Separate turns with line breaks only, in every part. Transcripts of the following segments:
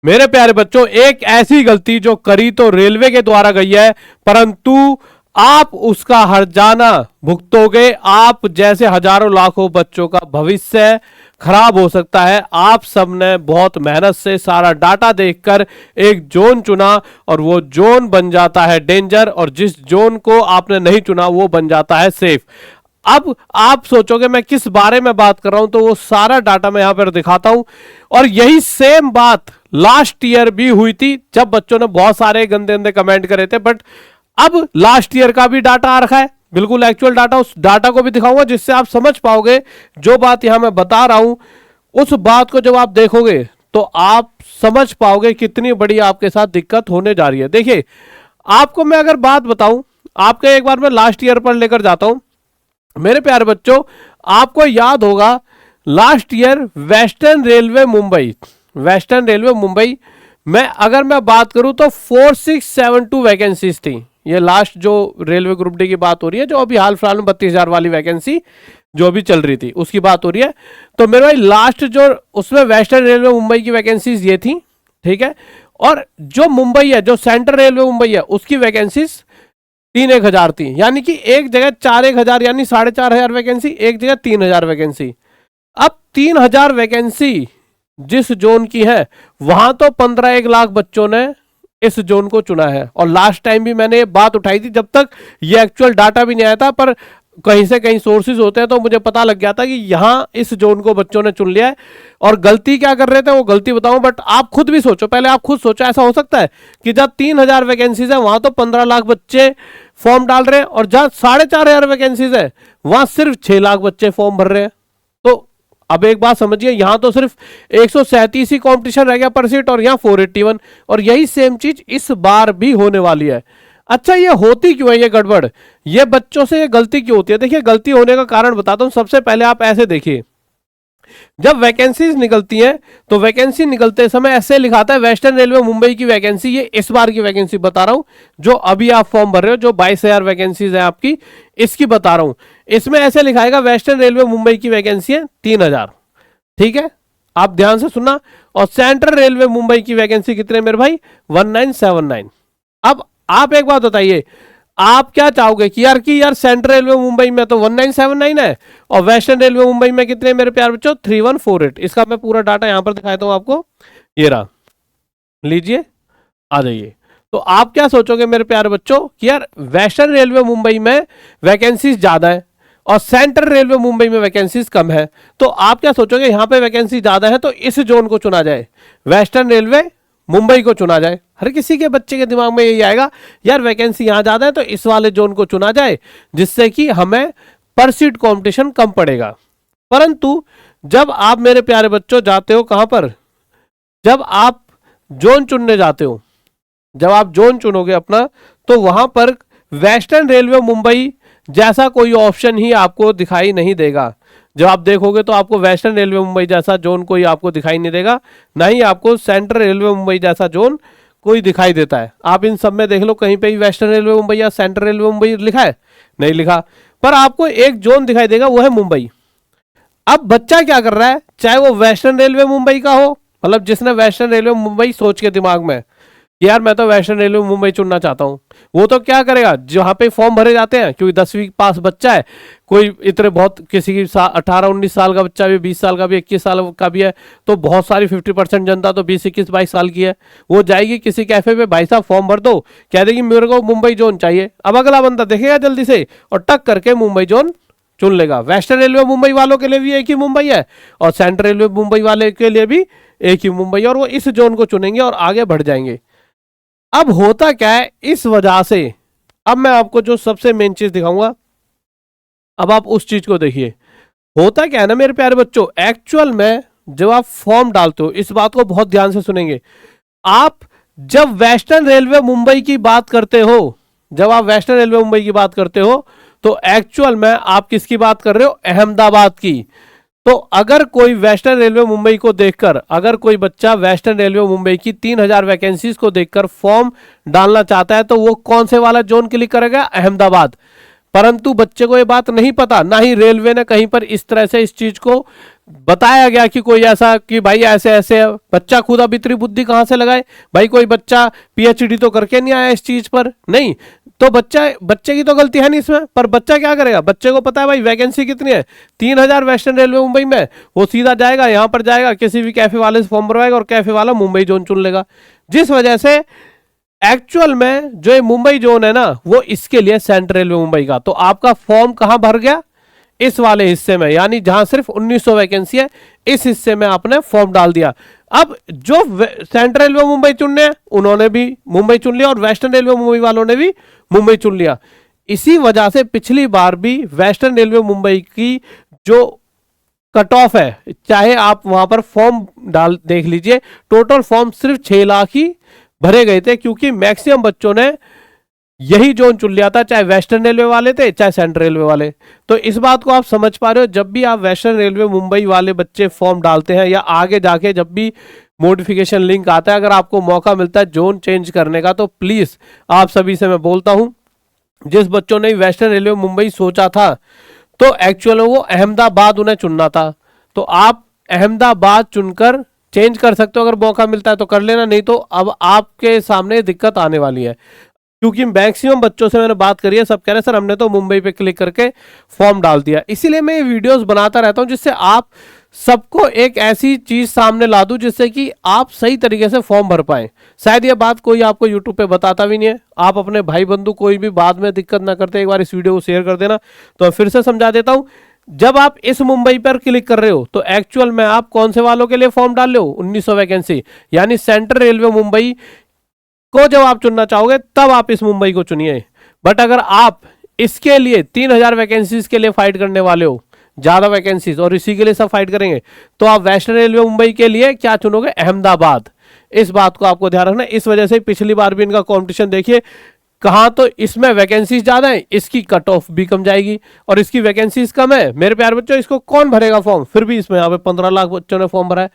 मेरे प्यारे बच्चों, एक ऐसी गलती जो करी तो रेलवे के द्वारा गई है, परंतु आप उसका हर्जाना भुगतोगे। आप जैसे हजारों लाखों बच्चों का भविष्य खराब हो सकता है। आप सबने बहुत मेहनत से सारा डाटा देखकर एक जोन चुना और वो जोन बन जाता है डेंजर, और जिस जोन को आपने नहीं चुना वो बन जाता है सेफ। अब आप सोचोगे मैं किस बारे में बात कर रहा हूं, तो वो सारा डाटा मैं यहां पर दिखाता हूं। और यही सेम बात लास्ट ईयर भी हुई थी, जब बच्चों ने बहुत सारे गंदे गंदे कमेंट करे थे। बट अब लास्ट ईयर का भी डाटा आ रखा है, बिल्कुल एक्चुअल डाटा। उस डाटा को भी दिखाऊंगा जिससे आप समझ पाओगे जो बात यहां मैं बता रहा हूं, उस बात को जब आप देखोगे तो आप समझ पाओगे कितनी बड़ी आपके साथ दिक्कत होने जा रही है। देखिए, आपको मैं अगर बात बताऊं, आपके एक बार मैं लास्ट ईयर पर लेकर जाता हूं। मेरे प्यारे बच्चों, आपको याद होगा last year western railway Mumbai में अगर मैं बात करूं तो 4672 वैकेंसीज थी। ये लास्ट जो रेलवे ग्रुप डी की बात हो रही है, जो अभी हाल फिलहाल में 32,000 वाली वैकेंसी जो अभी चल रही थी उसकी बात हो रही है। तो मेरे भाई लास्ट जो उसमें वेस्टर्न रेलवे मुंबई की वैकेंसीज ये थी, ठीक है। और जो मुंबई है, जो सेंट्रल रेलवे मुंबई है, उसकी वैकेंसीज 3,000 थी। यानी कि एक जगह 4,000 यानी 4,500 वैकेंसी, एक जगह 3,000 वैकेंसी। अब 3,000 वैकेंसी जिस जोन की है, वहां तो 15-1 लाख बच्चों ने इस जोन को चुना है। और लास्ट टाइम भी मैंने ये बात उठाई थी, जब तक ये एक्चुअल डाटा भी नहीं आया था, पर कहीं से कहीं सोर्सेज होते हैं तो मुझे पता लग गया था कि यहां इस जोन को बच्चों ने चुन लिया है। और गलती क्या कर रहे थे वो गलती बताऊं, बट आप खुद भी सोचो, पहले आप खुद सोचो, ऐसा हो सकता है कि जहां 3,000 वैकेंसीज है वहां तो 15 लाख बच्चे फॉर्म डाल रहे हैं, और जहां 4,500 वैकेंसीज है वहां सिर्फ 6 लाख बच्चे फॉर्म भर रहे हैं। तो अब एक बात समझिए, यहां तो सिर्फ 137 ही कॉम्पिटिशन रह गया पर सीट, और यहां 481। और यही सेम चीज इस बार भी होने वाली है। अच्छा, ये होती क्यों है ये गड़बड़, ये बच्चों से ये गलती क्यों होती है? देखिए, गलती होने का कारण बताता हूं। सबसे पहले आप ऐसे देखिए, जब वैकेंसीज निकलती हैं तो वैकेंसी निकलते समय ऐसे लिखाता है वेस्टर्न रेलवे मुंबई की वैकेंसी। ये इस बार की वैकेंसी बता रहा हूं, जो अभी आप फॉर्म भर रहे हो, जो 22,000 वैकेंसीज है आपकी, इसकी बता रहा हूं। इसमें ऐसे लिखाएगा वेस्टर्न रेलवे मुंबई की वैकेंसी है 3,000, ठीक है, आप ध्यान से सुनना। और सेंट्रल रेलवे मुंबई की वैकेंसी कितने मेरे भाई, 1979। अब आप एक बात बताइए, आप क्या चाहोगे कि यार सेंट्रल रेलवे मुंबई में तो 1979 है, और वेस्टर्न रेलवे मुंबई में कितने मेरे प्यार बच्चों, 3148। इसका मैं पूरा डाटा यहां पर दिखाता हूं आपको, ये रहा, लीजिए, आ जाइए। तो आप क्या सोचोगे मेरे प्यारे बच्चों कि यार वेस्टर्न रेलवे मुंबई में वैकेंसीज ज्यादा है और सेंट्रल रेलवे मुंबई में वैकेंसीज कम है। तो आप क्या सोचोगे, यहां पे वैकेंसी ज्यादा है तो इस जोन को चुना जाए, वेस्टर्न रेलवे मुंबई को चुना जाए। हर किसी के बच्चे के दिमाग में यही आएगा, यार वैकेंसी यहां ज्यादा है तो इस वाले जोन को चुना जाए, जिससे कि हमें पर सीट कॉम्पिटिशन कम पड़ेगा। परंतु जब आप मेरे प्यारे बच्चों जाते हो कहां पर, जब आप जोन चुनने जाते हो, जब आप जोन चुनोगे अपना, तो वहां पर वेस्टर्न रेलवे मुंबई जैसा कोई ऑप्शन ही आपको दिखाई नहीं देगा। जब आप देखोगे तो आपको वेस्टर्न रेलवे मुंबई जैसा जोन कोई आपको दिखाई नहीं देगा, ना ही आपको सेंट्रल रेलवे मुंबई जैसा जोन कोई दिखाई देता है। आप इन सब में देख लो, कहीं पे भी वेस्टर्न रेलवे मुंबई या सेंट्रल रेलवे मुंबई लिखा है, नहीं लिखा। पर आपको एक जोन दिखाई देगा, वो है मुंबई। अब बच्चा क्या कर रहा है, चाहे वो वेस्टर्न रेलवे मुंबई का हो, मतलब जिसने वेस्टर्न रेलवे मुंबई सोच के दिमाग में यार मैं तो वेस्टर्न रेलवे मुंबई चुनना चाहता हूं, वो तो क्या करेगा, जहां पे फॉर्म भरे जाते हैं, क्योंकि 10वीं पास बच्चा है, कोई इतने बहुत किसी की 18-19 साल का बच्चा भी, 20 साल का भी, 21 साल का भी है, तो बहुत सारी 50% जनता तो 20-21-22 साल की है। वो जाएगी किसी कैफे पे, भाई साहब फॉर्म भर दो, कह देगी मेरे को मुंबई जोन चाहिए। अब अगला बंदा देखेगा जल्दी से और टक करके मुंबई जोन चुन लेगा। वेस्टर्न रेलवे मुंबई वालों के लिए भी एक ही मुंबई है और सेंट्रल रेलवे मुंबई वाले के लिए भी एक ही मुंबई है, और वो इस जोन को चुनेंगे और आगे बढ़ जाएंगे। अब होता क्या है इस वजह से, अब मैं आपको जो सबसे मेन चीज दिखाऊंगा, अब आप उस चीज को देखिए। होता क्या है ना मेरे प्यारे बच्चों, एक्चुअल में जब आप फॉर्म डालते हो, इस बात को बहुत ध्यान से सुनेंगे, आप जब वेस्टर्न रेलवे मुंबई की बात करते हो, जब आप वेस्टर्न रेलवे मुंबई की बात करते हो, तो एक्चुअल में आप किसकी बात कर रहे हो, अहमदाबाद की। तो अगर कोई वेस्टर्न रेलवे मुंबई को देखकर, अगर कोई बच्चा वेस्टर्न रेलवे मुंबई की 3,000 वैकेंसीज को देखकर फॉर्म डालना चाहता है, तो वो कौन से वाला जोन क्लिक करेगा, अहमदाबाद। परंतु बच्चे को ये बात नहीं पता, ना ही रेलवे ने कहीं पर इस तरह से इस चीज को बताया गया कि कोई ऐसा कि भाई ऐसे ऐसे है, बच्चा खुद अब इतनी बुद्धि कहां से लगाए? भाई कोई बच्चा पीएचडी तो करके नहीं आया इस चीज पर, नहीं तो बच्चे की तो गलती है नहीं इसमें, पर बच्चा क्या करेगा? बच्चे को पता है भाई वैकेंसी कितनी है, 3000 वेस्टर्न रेलवे मुंबई में, वो सीधा जाएगा यहां पर, जाएगा किसी भी कैफे वाले से फॉर्म भरवाएगा और कैफे वाला मुंबई जोन चुन लेगा। जिस वजह से एक्चुअल में जो ये मुंबई जोन है ना, वो इसके लिए सेंट्रल रेलवे मुंबई का, तो आपका फॉर्म कहां भर गया? इस वाले हिस्से में, यानी जहां सिर्फ 1900 वैकेंसी है, इस हिस्से में आपने फॉर्म डाल दिया। अब जो सेंट्रल रेलवे मुंबई चुनने हैं उन्होंने भी मुंबई चुन लिया और वेस्टर्न रेलवे मुंबई वालों ने भी मुंबई चुन लिया। इसी वजह से पिछली बार भी वेस्टर्न रेलवे मुंबई की जो कट ऑफ है, चाहे आप वहां पर फॉर्म डाल देख लीजिए, टोटल फॉर्म सिर्फ 6 लाख ही भरे गए थे, क्योंकि मैक्सिमम बच्चों ने यही जोन चुन लिया था, चाहे वेस्टर्न रेलवे वाले थे चाहे सेंट्रल रेलवे वाले। तो इस बात को आप समझ पा रहे हो, जब भी आप वेस्टर्न रेलवे मुंबई वाले बच्चे फॉर्म डालते हैं या आगे जाके जब भी मॉडिफिकेशन लिंक आता है, अगर आपको मौका मिलता है जोन चेंज करने का, तो प्लीज आप सभी से मैं बोलता हूं, जिस बच्चों ने वेस्टर्न रेलवे मुंबई सोचा था, तो एक्चुअल वो अहमदाबाद उन्हें चुनना था, तो आप अहमदाबाद चुनकर चेंज कर सकते हो, अगर मौका मिलता है तो कर लेना, नहीं तो अब आपके सामने दिक्कत आने वाली है। क्योंकि मैक्सिमम बच्चों से मैंने बात करी है, सब कह रहे हैं सर हमने तो मुंबई पे क्लिक करके फॉर्म डाल दिया। इसीलिए मैं वीडियोस बनाता रहता हूं, जिससे आप सबको एक ऐसी चीज सामने ला दूं जिससे कि आप सही तरीके से फॉर्म भर पाए। शायद ये बात कोई आपको यूट्यूब पे बताता भी नहीं है, आप अपने भाई बंधु कोई भी बाद में दिक्कत ना करते, एक बार इस वीडियो को शेयर कर देना। तो फिर से समझा देता हूं, जब आप इस मुंबई पर क्लिक कर रहे हो तो एक्चुअल में आप कौन से वालों के लिए फॉर्म डाल रहे हो? 1900 वैकेंसी, यानी सेंट्रल रेलवे मुंबई को जब आप चुनना चाहोगे तब आप इस मुंबई को चुनिए। बट अगर आप इसके लिए 3000 वैकेंसीज के लिए फाइट करने वाले हो, ज्यादा वैकेंसीज, और इसी के लिए सब फाइट करेंगे, तो आप वेस्टर्न रेलवे मुंबई के लिए क्या चुनोगे? अहमदाबाद। इस बात को आपको ध्यान रखना। इस वजह से पिछली बार भी इनका कंपटीशन देखिए, कहां तो इसमें वैकेंसीज ज्यादा है, इसकी कट ऑफ भी कम जाएगी, और इसकी वैकेंसीज कम है। मेरे प्यारे बच्चों, इसको कौन भरेगा फॉर्म? फिर भी इसमें यहाँ पे 15 लाख बच्चों ने फॉर्म भरा है।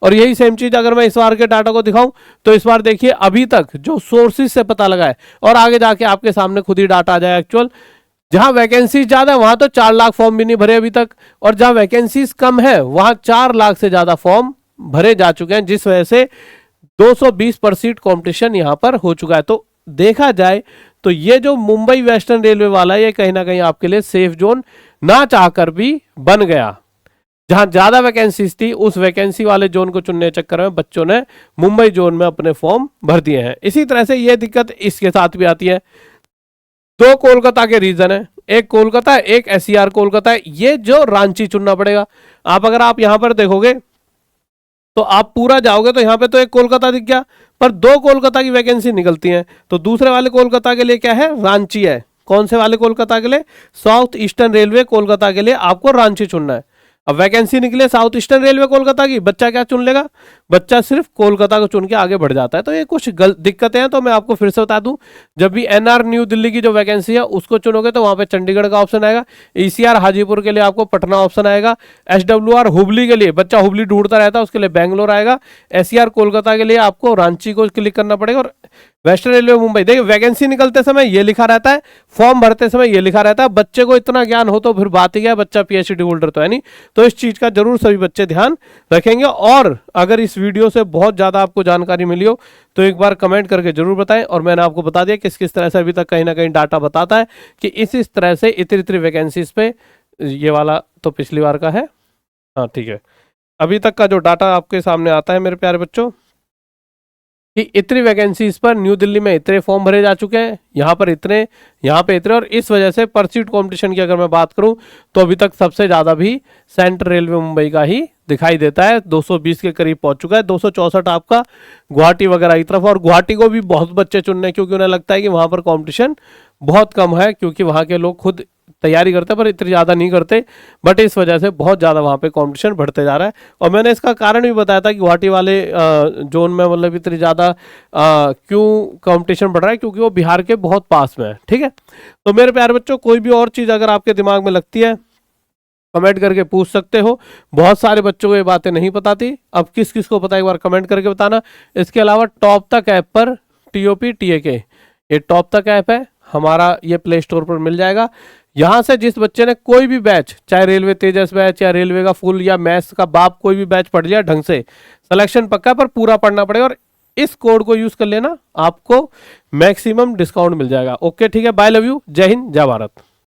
और यही सेम चीज अगर मैं इस बार के डाटा को दिखाऊं, तो इस बार देखिए अभी तक जो सोर्सेज से पता लगा है, और आगे जाके आपके सामने खुद ही डाटा आ जाए एक्चुअल, जहां वैकेंसीज ज्यादा है वहां तो 4 लाख फॉर्म भी नहीं भरे अभी तक, और जहां वैकेंसीज कम है वहां 4 लाख से ज्यादा फॉर्म भरे जा चुके हैं, जिस वजह से 220% कॉम्पिटिशन यहां पर हो चुका है। तो देखा जाए तो ये जो मुंबई वेस्टर्न रेलवे वाला, ये कहीं ना कहीं आपके लिए सेफ जोन ना चाहकर भी बन गया। जहां ज्यादा वैकेंसीज थी, उस वैकेंसी वाले जोन को चुनने के चक्कर में बच्चों ने मुंबई जोन में अपने फॉर्म भर दिए हैं। इसी तरह से ये दिक्कत इसके साथ भी आती है। 2 कोलकाता के रीजन है, एक कोलकाता है, एक एससीआर कोलकाता है। ये जो रांची चुनना पड़ेगा। अगर आप यहां पर देखोगे तो आप पूरा जाओगे तो यहां पे तो एक कोलकाता दिख गया, पर 2 कोलकाता की वैकेंसी निकलती हैं। तो दूसरे वाले कोलकाता के लिए क्या है? रांची है। कौन से वाले कोलकाता के लिए? साउथ ईस्टर्न रेलवे कोलकाता के लिए आपको रांची चुनना है। अब वैकेंसी निकले साउथ ईस्टर्न रेलवे कोलकाता की, बच्चा क्या चुन लेगा? बच्चा सिर्फ कोलकाता को चुन के आगे बढ़ जाता है। तो ये कुछ दिक्कतें हैं। तो मैं आपको फिर से बता दूं, जब भी एनआर न्यू दिल्ली की जो वैकेंसी है उसको चुनोगे तो वहां पे चंडीगढ़ का ऑप्शन आएगा, ईसीआर हाजीपुर के लिए आपको पटना ऑप्शन आएगा, एसडब्ल्यूआर हुबली के लिए, बच्चा हुबली ढूंढता रहता है, उसके लिए बैंगलोर आएगा, एससीआर कोलकाता के लिए आपको रांची को क्लिक करना पड़ेगा, और वेस्टर्न रेलवे मुंबई। देखिए वैकेंसी निकलते समय ये लिखा रहता है, फॉर्म भरते समय ये लिखा रहता है। बच्चे को इतना ज्ञान हो तो फिर बात ही क्या है, बच्चा पीएचडी होल्डर तो है नहीं। तो इस चीज का जरूर सभी बच्चे ध्यान रखेंगे। और अगर इस वीडियो से बहुत ज्यादा आपको जानकारी मिली हो तो एक बार कमेंट करके जरूर बताएं। और मैंने आपको बता दिया किस किस तरह से अभी तक कहीं ना कहीं डाटा बताता है कि इस तरह से इतनी वैकेंसीज पे, ये वाला तो पिछली बार का है, हाँ ठीक है, अभी तक का जो डाटा आपके सामने आता है मेरे प्यारे बच्चों, कि इतनी वैकेंसीज पर न्यू दिल्ली में इतने फॉर्म भरे जा चुके हैं, यहाँ पर इतने, यहाँ पे इतने। और इस वजह से पर सीट कॉम्पिटिशन की अगर मैं बात करूं तो अभी तक सबसे ज्यादा भी सेंट्रल रेलवे मुंबई का ही दिखाई देता है, 220 के करीब पहुंच चुका है। 264 आपका गुवाहाटी वगैरह की तरफ, और गुवाहाटी को भी बहुत बच्चे चुनने, क्योंकि उन्हें लगता है कि वहां पर कॉम्पिटिशन बहुत कम है, क्योंकि वहां के लोग खुद तैयारी करते हैं पर इतनी ज़्यादा नहीं करते। बट इस वजह से बहुत ज़्यादा वहाँ पे कंपटीशन बढ़ते जा रहा है। और मैंने इसका कारण भी बताया था कि गुवाहाटी वाले जोन में मतलब इतनी ज़्यादा क्यों कंपटीशन बढ़ रहा है, क्योंकि वो बिहार के बहुत पास में है। ठीक है, तो मेरे प्यारे बच्चों, कोई भी और चीज़ अगर आपके दिमाग में लगती है कमेंट करके पूछ सकते हो। बहुत सारे बच्चों को ये बातें नहीं पता थी, अब किस किस को पता है एक बार कमेंट करके बताना। इसके अलावा टॉप तक ऐप पर TOP TAK, ये टॉप तक ऐप है हमारा, ये प्ले स्टोर पर मिल जाएगा। यहां से जिस बच्चे ने कोई भी बैच, चाहे रेलवे तेजस बैच या रेलवे का फुल या मैथ्स का बाप कोई भी बैच पढ़ लिया ढंग से, सिलेक्शन पक्का, पर पूरा पढ़ना पड़ेगा और इस कोड को यूज कर लेना, आपको मैक्सिमम डिस्काउंट मिल जाएगा। ओके ठीक है, बाय, लव यू, जय हिंद, जय भारत।